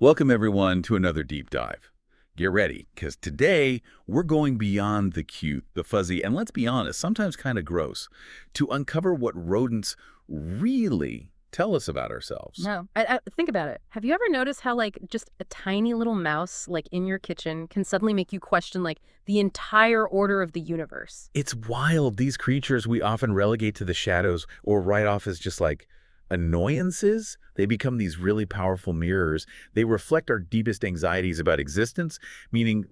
Welcome, everyone, to another deep dive. Get ready, because today we're going beyond the cute, the fuzzy, and let's be honest, sometimes kind of gross, to uncover what rodents really tell us about ourselves. No, think about it. Have you ever noticed how, like, just a tiny little mouse, like, in your kitchen can suddenly make you question, like, the entire order of the universe? It's wild. These creatures we often relegate to the shadows or write off as just like annoyances. They become these really powerful mirrors. They reflect our deepest anxieties about existence, meaning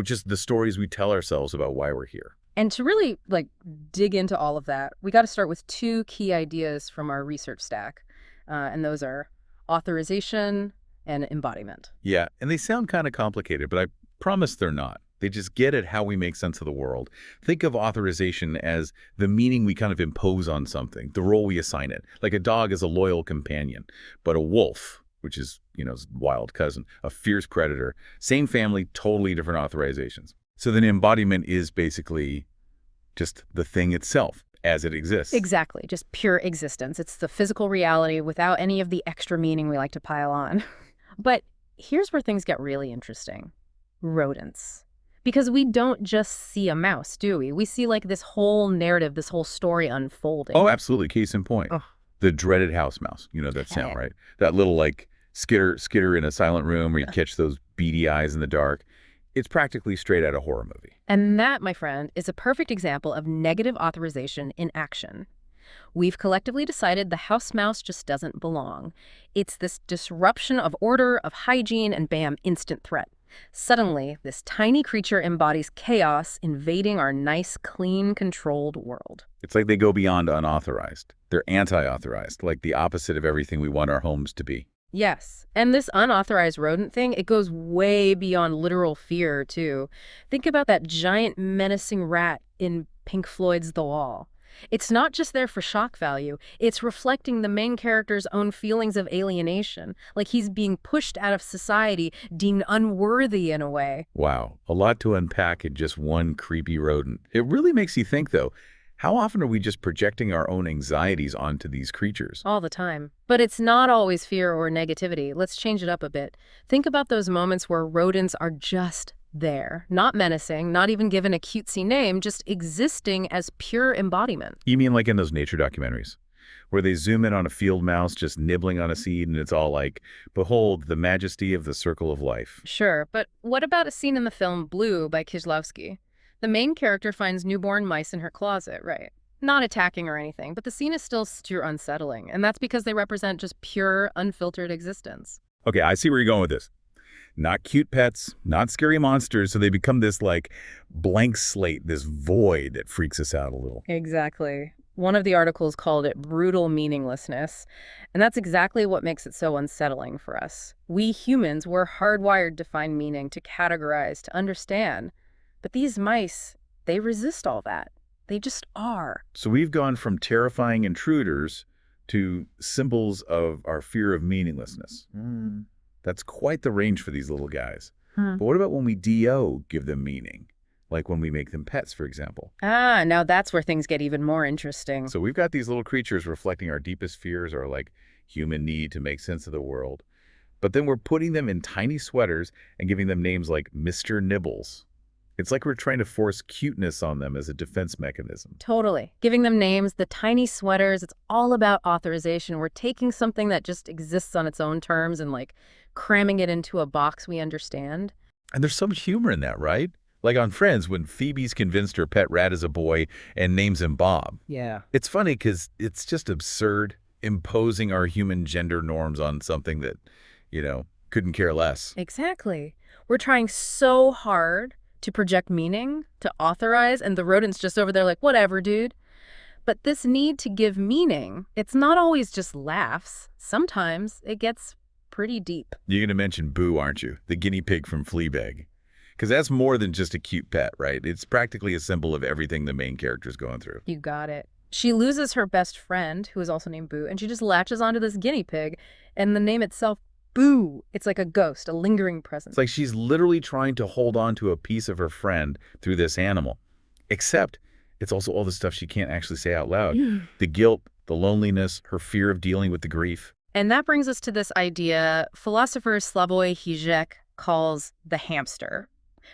just the stories we tell ourselves about why we're here. And to really, like, dig into all of that, we got to start with two key ideas from our research stack. And those are authorization and embodiment. Yeah, and they sound kind of complicated, but I promise they're not. They just get at how we make sense of the world. Think of authorization as the meaning we kind of impose on something, the role we assign it. Like a dog is a loyal companion, but a wolf, which is, his wild cousin, a fierce predator, same family, totally different authorizations. So then embodiment is basically just the thing itself as it exists. Exactly, just pure existence. It's the physical reality without any of the extra meaning we like to pile on. But here's where things get really interesting. Rodents. Because we don't just see a mouse, do we? We see, like, this whole narrative, this whole story unfolding. Oh, absolutely. Case in point. Ugh. The dreaded house mouse. You know that sound, right? That little, like, skitter in a silent room where you catch those beady eyes in the dark. It's practically straight out of a horror movie. And that, my friend, is a perfect example of negative authorization in action. We've collectively decided the house mouse just doesn't belong. It's this disruption of order, of hygiene, and bam, instant threat. Suddenly, this tiny creature embodies chaos, invading our nice, clean, controlled world. It's like they go beyond unauthorized. They're anti-authorized, like the opposite of everything we want our homes to be. Yes, and this unauthorized rodent thing, it goes way beyond literal fear, too. Think about that giant menacing rat in Pink Floyd's The Wall. It's not just there for shock value, it's reflecting the main character's own feelings of alienation, like he's being pushed out of society, deemed unworthy in a way. Wow, a lot to unpack in just one creepy rodent. It really makes you think, though, how often are we just projecting our own anxieties onto these creatures? All the time. But it's not always fear or negativity. Let's change it up a bit. Think about those moments where rodents are just there, not menacing, not even given a cutesy name, just existing as pure embodiment. You mean like in those nature documentaries, where they zoom in on a field mouse just nibbling on a seed and it's all like, behold, the majesty of the circle of life. Sure, but what about a scene in the film Blue by Kieślowski? The main character finds newborn mice in her closet, right? Not attacking or anything, but the scene is still unsettling, and that's because they represent just pure, unfiltered existence. Okay, I see where you're going with this. Not cute pets, not scary monsters, so they become this, like, blank slate, this void that freaks us out a little. Exactly. One of the articles called it brutal meaninglessness, and that's exactly what makes it so unsettling for us. We humans were hardwired to find meaning, to categorize, to understand. But these mice, they resist all that. They just are. So we've gone from terrifying intruders to symbols of our fear of meaninglessness. That's quite the range for these little guys. But what about when we give them meaning? Like when we make them pets, for example. Ah, now that's where things get even more interesting. So we've got these little creatures reflecting our deepest fears or like human need to make sense of the world. But then we're putting them in tiny sweaters and giving them names like Mr. Nibbles. It's like we're trying to force cuteness on them as a defense mechanism. Totally. Giving them names, the tiny sweaters, it's all about authorization. We're taking something that just exists on its own terms and, like, cramming it into a box we understand. And there's so much humor in that, right? Like on Friends, when Phoebe's convinced her pet rat is a boy and names him Bob. Yeah. It's funny because it's just absurd imposing our human gender norms on something that, couldn't care less. Exactly. We're trying so hard to project meaning, to authorize, and the rodent's just over there like, whatever, dude. But this need to give meaning, it's not always just laughs. Sometimes it gets pretty deep. You're going to mention Boo, aren't you? The guinea pig from Fleabag. Because that's more than just a cute pet, right? It's practically a symbol of everything the main character's going through. You got it. She loses her best friend, who is also named Boo, and she just latches onto this guinea pig, and the name itself, Boo. It's like a ghost, a lingering presence. It's like she's literally trying to hold on to a piece of her friend through this animal. Except it's also all the stuff she can't actually say out loud. The guilt, the loneliness, her fear of dealing with the grief. And that brings us to this idea philosopher Slavoj Žižek calls the hamster.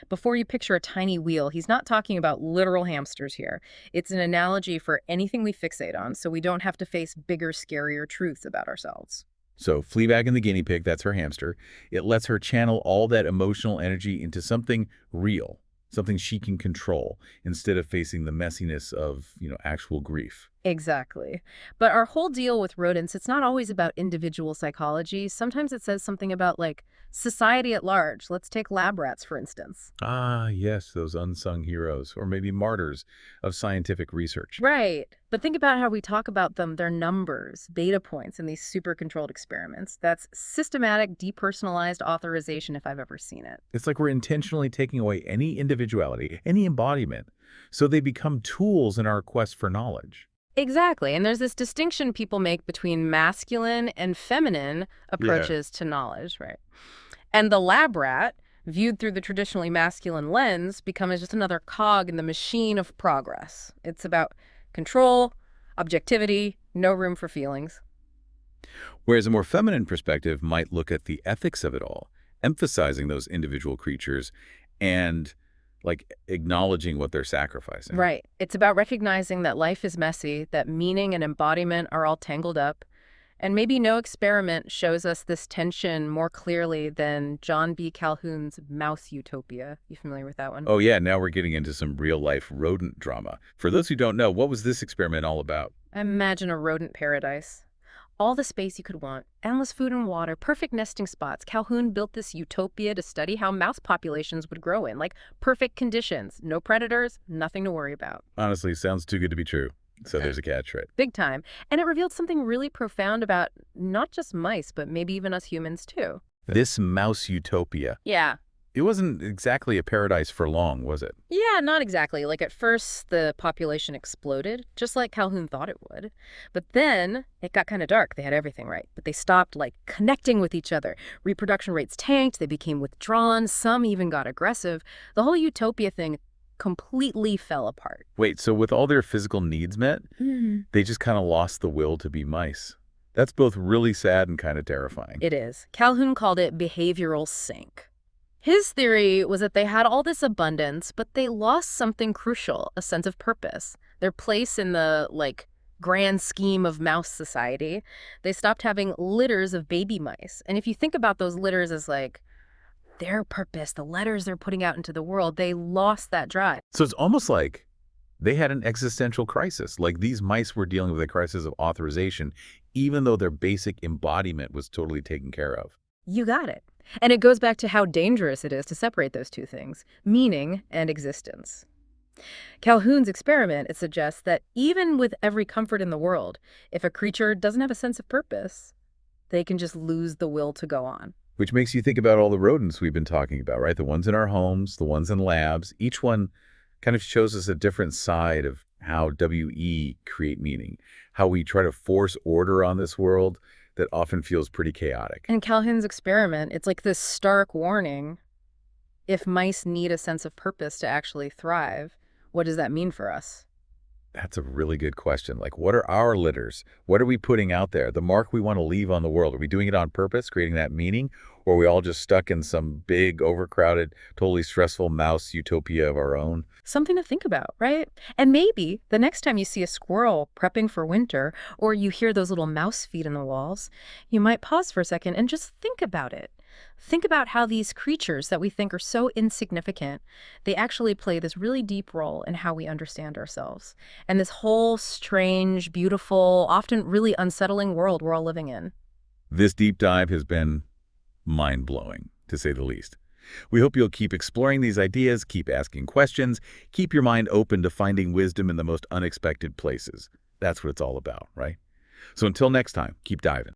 Before you picture a tiny wheel, he's not talking about literal hamsters here. It's an analogy for anything we fixate on so we don't have to face bigger, scarier truths about ourselves. So Fleabag and the guinea pig, that's her hamster. It lets her channel all that emotional energy into something real, something she can control, instead of facing the messiness of, actual grief. Exactly. But our whole deal with rodents, it's not always about individual psychology. Sometimes it says something about, like, society at large. Let's take lab rats, for instance. Ah, yes, those unsung heroes, or maybe martyrs of scientific research. Right. But think about how we talk about them. They're numbers, data points in these super controlled experiments. That's systematic, depersonalized authorization if I've ever seen it. It's like we're intentionally taking away any individuality, any embodiment, so they become tools in our quest for knowledge. Exactly. And there's this distinction people make between masculine and feminine approaches to knowledge, right? And the lab rat, viewed through the traditionally masculine lens, becomes just another cog in the machine of progress. It's about control, objectivity, no room for feelings. Whereas a more feminine perspective might look at the ethics of it all, emphasizing those individual creatures and acknowledging what they're sacrificing. Right. It's about recognizing that life is messy, that meaning and embodiment are all tangled up. And maybe no experiment shows us this tension more clearly than John Calhoun's mouse Utopia. You familiar with that one? Oh yeah, now we're getting into some real-life rodent drama. For those who don't know, what was this experiment all about? Imagine a rodent paradise. All the space you could want, endless food and water, perfect nesting spots. Calhoun built this utopia to study how mouse populations would grow in, like perfect conditions. No predators, nothing to worry about. Honestly, sounds too good to be true. So there's a catch, right? Big time. And it revealed something really profound about not just mice, but maybe even us humans too. This mouse utopia, Yeah. it wasn't exactly a paradise for long, was it? Yeah, not exactly. Like at first, the population exploded, just like Calhoun thought it would. But then it got kind of dark. They had everything right, but they stopped connecting with each other. Reproduction rates tanked. They became withdrawn. Some even got aggressive. The whole utopia thing completely fell apart. Wait, so with all their physical needs met, they just kind of lost the will to be mice. That's both really sad and kind of terrifying. It is. Calhoun called it behavioral sink. His theory was that they had all this abundance, but they lost something crucial, a sense of purpose, their place in the, grand scheme of mouse society. They stopped having litters of baby mice. And if you think about those litters as, their purpose, the letters they're putting out into the world, they lost that drive. So it's almost like they had an existential crisis. Like these mice were dealing with a crisis of authorization, even though their basic embodiment was totally taken care of. You got it. And it goes back to how dangerous it is to separate those two things, meaning and existence. Calhoun's experiment, it suggests that even with every comfort in the world, if a creature doesn't have a sense of purpose, they can just lose the will to go on. Which makes you think about all the rodents we've been talking about, right? The ones in our homes, the ones in labs. Each one kind of shows us a different side of how WE create meaning, how we try to force order on this world that often feels pretty chaotic. In Calhoun's experiment, it's like this stark warning. If mice need a sense of purpose to actually thrive, what does that mean for us? That's a really good question. What are our litters? What are we putting out there? The mark we want to leave on the world. Are we doing it on purpose, creating that meaning? Or are we all just stuck in some big, overcrowded, totally stressful mouse utopia of our own? Something to think about, right? And maybe the next time you see a squirrel prepping for winter, or you hear those little mouse feet in the walls, you might pause for a second and just think about it. Think about how these creatures that we think are so insignificant, they actually play this really deep role in how we understand ourselves. And this whole strange, beautiful, often really unsettling world we're all living in. This deep dive has been mind-blowing, to say the least. We hope you'll keep exploring these ideas, keep asking questions, keep your mind open to finding wisdom in the most unexpected places. That's what it's all about, right? So until next time, keep diving.